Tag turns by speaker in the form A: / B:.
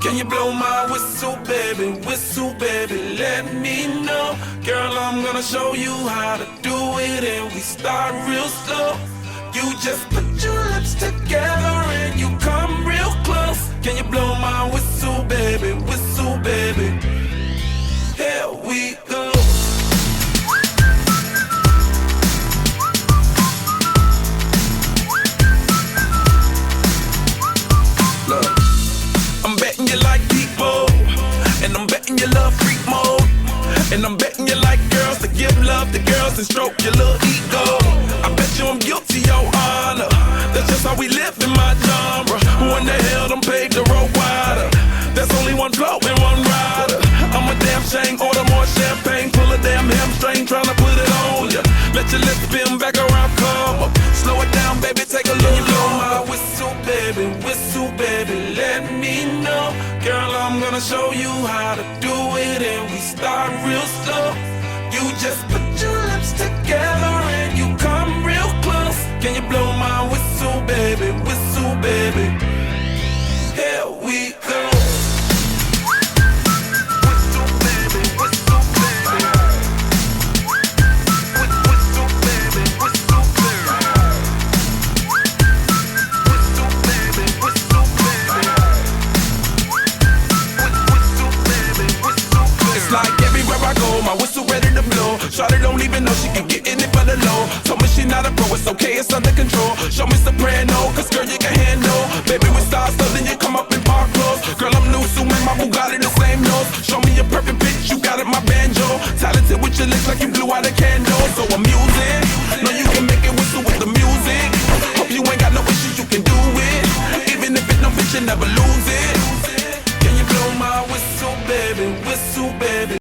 A: Can you blow my whistle, baby, let me know. Girl, I'm gonna show you how to do it, and we start real slow. You just put your lips together and you come real close. Can you blow my whistle, baby, here we go. Look, I'm betting you like people, and I'm betting you love freak mode, and I'm betting you like girls to give love to girls and stroke your little ego. I bet you I'm guilty, your honor. That's just how we live in my genre. Who in the hell done paved the road wider? There's only one flow and one rider. I'm a damn shame, order more champagne, pull a damn hamstring, tryna put it on ya. Let your lips spin back around, come up. Slow it down, baby, take a little blow my whistle, baby, let me know. Girl, I'm gonna show you how to do it, and we start real slow. You just put your lips together and you come real close. Can you blow my whistle, baby, here we go. My whistle ready to blow. Shawty don't even know she can get in it for the low. Told me she not a pro, it's okay, it's under control. Show me soprano, cause girl you can handle. Baby we start so then you come up in park clothes. Girl I'm new, so in my Bugatti the same nose. Show me a perfect pitch, you got it my banjo. Talented with your lips like you blew out a candle. So I'm using, know you can make it whistle with the music. Hope you ain't got no issues, you can do it. Even if it don't fit, you never lose it.